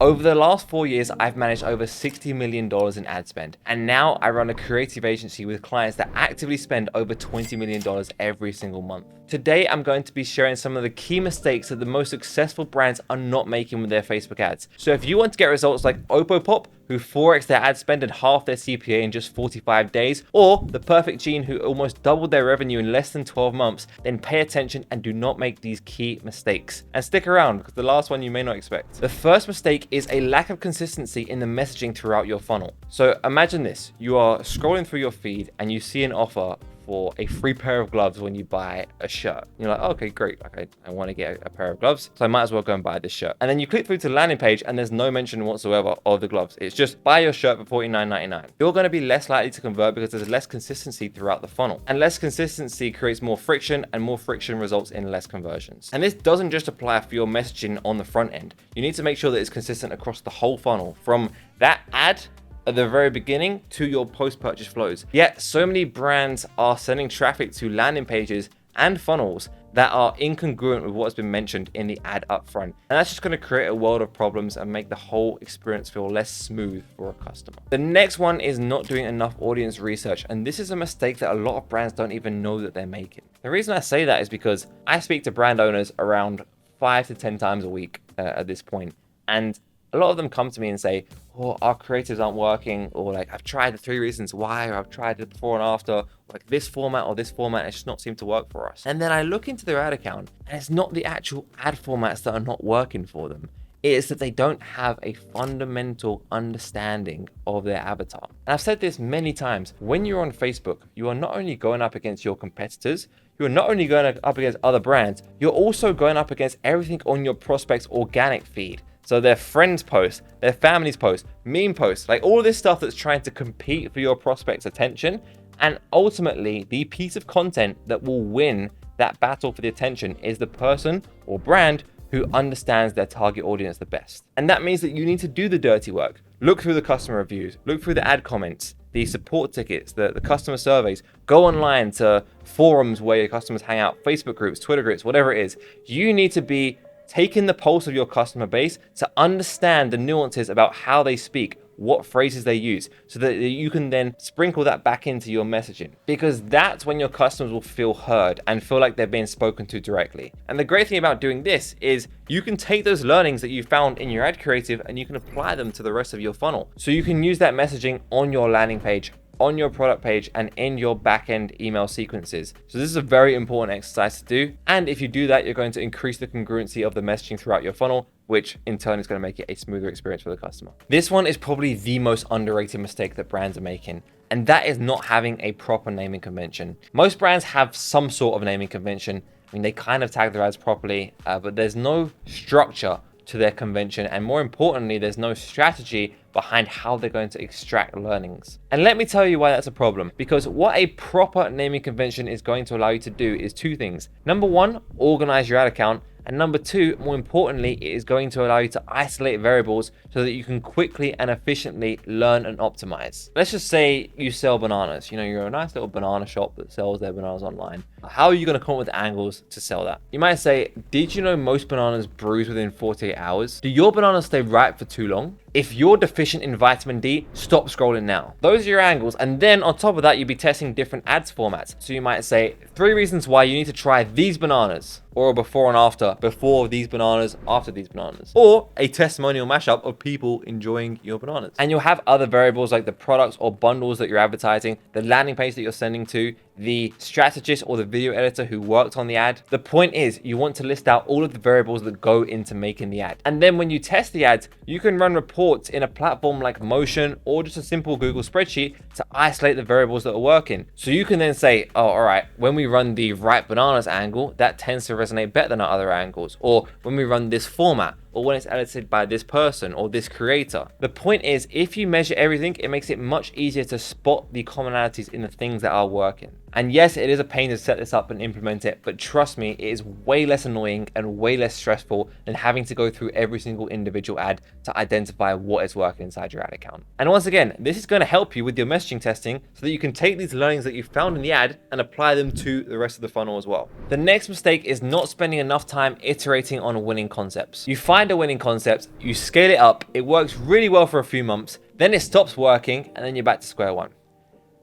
Over the last 4 years, I've managed over $60 million in ad spend. And now I run a creative agency with clients that actively spend over $20 million every single month. Today, I'm going to be sharing some of the key mistakes that the most successful brands are not making with their Facebook ads. So if you want to get results like Opopop, who 4x their ad spend and half their CPA in just 45 days, or the Perfect Gene, who almost doubled their revenue in less than 12 months, then pay attention and do not make these key mistakes. And stick around, because the last one you may not expect. The first mistake is a lack of consistency in the messaging throughout your funnel. So imagine this, you are scrolling through your feed and you see an offer for a free pair of gloves when you buy a shirt. You're like, oh, okay, great. Okay, I want to get a pair of gloves, so I might as well go and buy this shirt. And then you click through to the landing page and there's no mention whatsoever of the gloves. It's just buy your shirt for $49.99. You're going to be less likely to convert because there's less consistency throughout the funnel. And less consistency creates more friction, and more friction results in less conversions. And this doesn't just apply for your messaging on the front end. You need to make sure that it's consistent across the whole funnel, from that ad at the very beginning to your post-purchase flows. Yet so many brands are sending traffic to landing pages and funnels that are incongruent with what's been mentioned in the ad up front. And that's just going to create a world of problems and make the whole experience feel less smooth for a customer. The next one is not doing enough audience research. And this is a mistake that a lot of brands don't even know that they're making. The reason I say that is because I speak to brand owners around 5 to 10 times a week at this point. And a lot of them come to me and say, oh, our creatives aren't working, or like, I've tried the 3 reasons why, or I've tried the before and after, or like this format or this format, it's just not seemed to work for us. And then I look into their ad account, and it's not the actual ad formats that are not working for them. It is that they don't have a fundamental understanding of their avatar. And I've said this many times, when you're on Facebook, you are not only going up against your competitors, you're not only going up against other brands, you're also going up against everything on your prospects' organic feed. So their friends' posts, their families' posts, meme posts, like all this stuff that's trying to compete for your prospects' attention. And ultimately, the piece of content that will win that battle for the attention is the person or brand who understands their target audience the best. And that means that you need to do the dirty work. Look through the customer reviews, look through the ad comments, the support tickets, the customer surveys, go online to forums where your customers hang out, Facebook groups, Twitter groups, whatever it is. You need to be taking the pulse of your customer base to understand the nuances about how they speak, what phrases they use, so that you can then sprinkle that back into your messaging. Because that's when your customers will feel heard and feel like they're being spoken to directly. And the great thing about doing this is you can take those learnings that you found in your ad creative and you can apply them to the rest of your funnel. So you can use that messaging on your landing page, on your product page, and in your back-end email sequences. So this is a very important exercise to do. And if you do that, you're going to increase the congruency of the messaging throughout your funnel, which in turn is going to make it a smoother experience for the customer. This one is probably the most underrated mistake that brands are making, and that is not having a proper naming convention. Most brands have some sort of naming convention. I mean, they kind of tag their ads properly, but there's no structure to their convention, and more importantly, there's no strategy behind how they're going to extract learnings. And let me tell you why that's a problem, because what a proper naming convention is going to allow you to do is 2 things. Number 1, organize your ad account, and number 2, more importantly, it is going to allow you to isolate variables so that you can quickly and efficiently learn and optimize. Let's just say you sell bananas. You know, you're a nice little banana shop that sells their bananas online. How are you going to come up with angles to sell that? You might say, did you know most bananas bruise within 48 hours? Do your bananas stay ripe for too long? If you're deficient in vitamin D, stop scrolling now. Those are your angles. And then on top of that, you'd be testing different ads formats. So you might say 3 reasons why you need to try these bananas, or a before and after, before these bananas, after these bananas, or a testimonial mashup of people enjoying your bananas. And you'll have other variables like the products or bundles that you're advertising, the landing page that you're sending to, the strategist or the video editor who worked on the ad. The point is, you want to list out all of the variables that go into making the ad. And then when you test the ads, you can run reports in a platform like Motion or just a simple Google spreadsheet to isolate the variables that are working. So you can then say, oh, all right, when we run the ripe bananas angle, that tends to resonate better than our other angles. Or when we run this format, or when it's edited by this person or this creator. The point is, if you measure everything, it makes it much easier to spot the commonalities in the things that are working. And yes, it is a pain to set this up and implement it, but trust me, it is way less annoying and way less stressful than having to go through every single individual ad to identify what is working inside your ad account. And once again, this is going to help you with your messaging testing so that you can take these learnings that you found in the ad and apply them to the rest of the funnel as well. The next mistake is not spending enough time iterating on winning concepts. You find find a winning concept, you scale it up, it works really well for a few months, then it stops working, and then you're back to square one.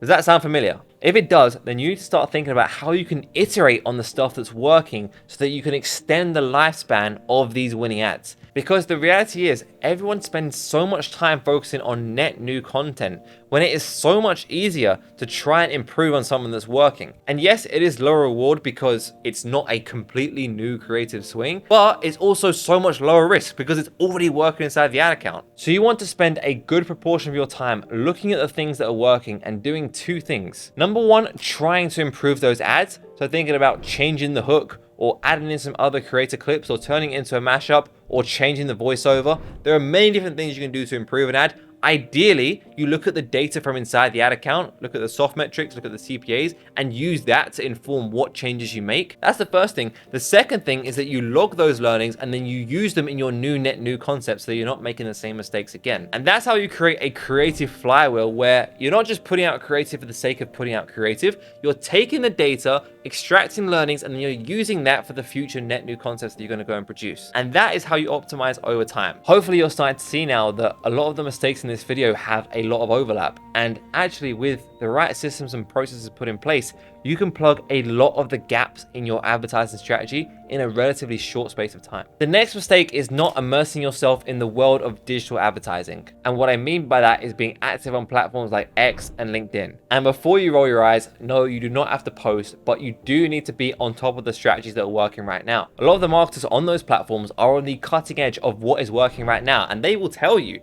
Does that sound familiar? If it does, then you need to start thinking about how you can iterate on the stuff that's working so that you can extend the lifespan of these winning ads. Because the reality is, everyone spends so much time focusing on net new content when it is so much easier to try and improve on something that's working. And yes, it is lower reward because it's not a completely new creative swing, but it's also so much lower risk because it's already working inside the ad account. So you want to spend a good proportion of your time looking at the things that are working and doing two things. Number one, trying to improve those ads. So thinking about changing the hook, or adding in some other creator clips, or turning it into a mashup, or changing the voiceover. There are many different things you can do to improve an ad. Ideally, you look at the data from inside the ad account, look at the soft metrics, look at the CPAs, and use that to inform what changes you make. That's the first thing. The second thing is that you log those learnings and then you use them in your net new concepts so you're not making the same mistakes again. And that's how you create a creative flywheel where you're not just putting out creative for the sake of putting out creative, you're taking the data, extracting learnings, and then you're using that for the future net new concepts that you're going to go and produce. And that is how you optimize over time. Hopefully you're starting to see now that a lot of the mistakes in this video have a lot of overlap, and actually with the right systems and processes put in place, you can plug a lot of the gaps in your advertising strategy in a relatively short space of time. The next mistake is not immersing yourself in the world of digital advertising. And what I mean by that is being active on platforms like X and LinkedIn. And before you roll your eyes, no, you do not have to post, but you do need to be on top of the strategies that are working right now. A lot of the marketers on those platforms are on the cutting edge of what is working right now, and they will tell you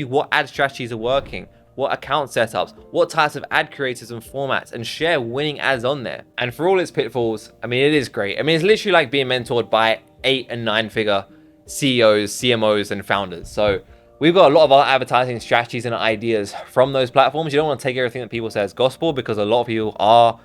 what ad strategies are working, what account setups, what types of ad creators and formats, and share winning ads on there. And for all its pitfalls, I mean, it is great. I mean, it's literally like being mentored by 8 and 9 figure CEOs, CMOs, and founders. So we've got a lot of our advertising strategies and ideas from those platforms. You don't want to take everything that people say as gospel because a lot of people are,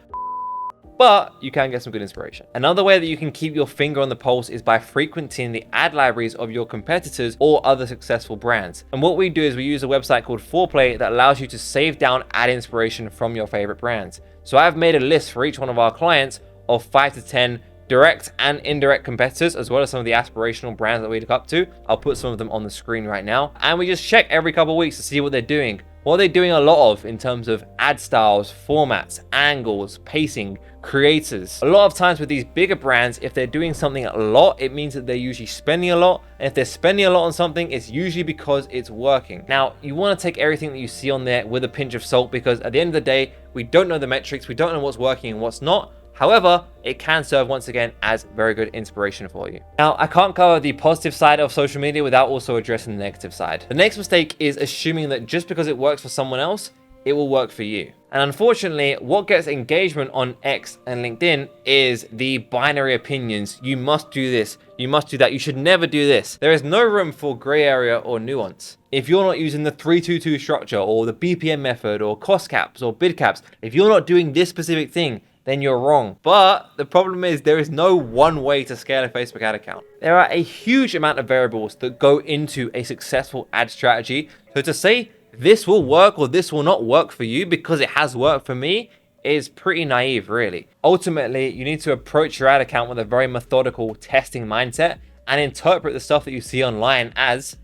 but you can get some good inspiration. Another way that you can keep your finger on the pulse is by frequenting the ad libraries of your competitors or other successful brands. And what we do is we use a website called Foreplay that allows you to save down ad inspiration from your favorite brands. So I've made a list for each one of our clients of 5 to 10 direct and indirect competitors, as well as some of the aspirational brands that we look up to. I'll put some of them on the screen right now. And we just check every couple of weeks to see what they're doing. What are they doing a lot of in terms of ad styles, formats, angles, pacing, creators? A lot of times with these bigger brands, if they're doing something a lot, it means that they're usually spending a lot. And if they're spending a lot on something, it's usually because it's working. Now, you want to take everything that you see on there with a pinch of salt, because at the end of the day, we don't know the metrics, we don't know what's working and what's not. However, it can serve once again as very good inspiration for you. Now, I can't cover the positive side of social media without also addressing the negative side. The next mistake is assuming that just because it works for someone else, it will work for you. And unfortunately, what gets engagement on X and LinkedIn is the binary opinions. You must do this, you must do that, you should never do this. There is no room for gray area or nuance. If you're not using the 3-2-2 structure or the BPM method or cost caps or bid caps, if you're not doing this specific thing, then you're wrong. But the problem is there is no one way to scale a Facebook ad account. There are a huge amount of variables that go into a successful ad strategy. So to say this will work or this will not work for you because it has worked for me is pretty naive, really. Ultimately, you need to approach your ad account with a very methodical testing mindset and interpret the stuff that you see online as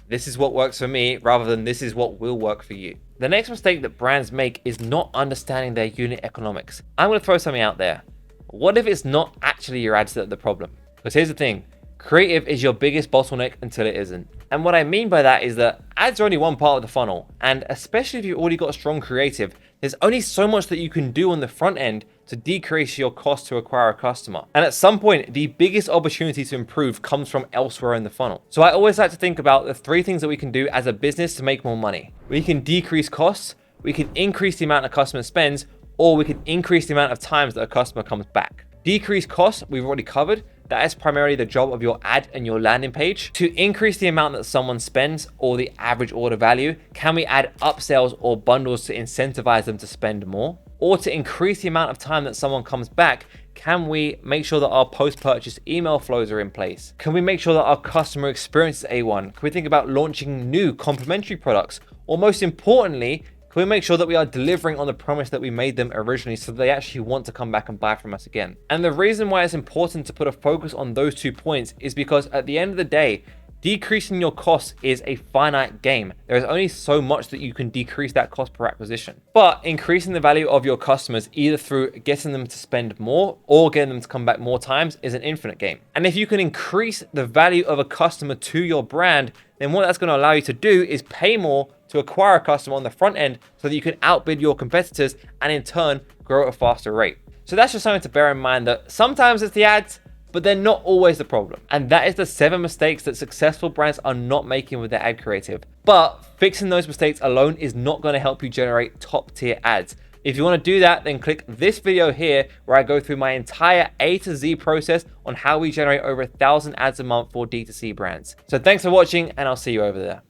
this is what works for me rather than this is what will work for you. The next mistake that brands make is not understanding their unit economics. I'm going to throw something out there. What if it's not actually your ads that are the problem? Because here's the thing, creative is your biggest bottleneck until it isn't. And what I mean by that is that ads are only one part of the funnel. And especially if you've already got a strong creative, there's only so much that you can do on the front end to decrease your cost to acquire a customer. And at some point, the biggest opportunity to improve comes from elsewhere in the funnel. So I always like to think about the 3 things that we can do as a business to make more money. We can decrease costs, we can increase the amount a customer spends, or we can increase the amount of times that a customer comes back. Decrease costs, we've already covered. That is primarily the job of your ad and your landing page. To increase the amount that someone spends or the average order value, can we add upsells or bundles to incentivize them to spend more? Or to increase the amount of time that someone comes back, can we make sure that our post-purchase email flows are in place? Can we make sure that our customer experience is A1? Can we think about launching new complementary products? Or most importantly, can we make sure that we are delivering on the promise that we made them originally so they actually want to come back and buy from us again? And the reason why it's important to put a focus on those 2 points is because at the end of the day, Decreasing your costs is a finite game. There is only so much that you can decrease that cost per acquisition. But increasing the value of your customers either through getting them to spend more or getting them to come back more times is an infinite game. And if you can increase the value of a customer to your brand, then what that's going to allow you to do is pay more to acquire a customer on the front end so that you can outbid your competitors and in turn grow at a faster rate. So that's just something to bear in mind, that sometimes it's the ads, but they're not always the problem. And that is the 7 mistakes that successful brands are not making with their ad creative. But fixing those mistakes alone is not going to help you generate top tier ads. If you want to do that, then click this video here where I go through my entire A to Z process on how we generate over 1,000 ads a month for D2C brands. So thanks for watching, and I'll see you over there.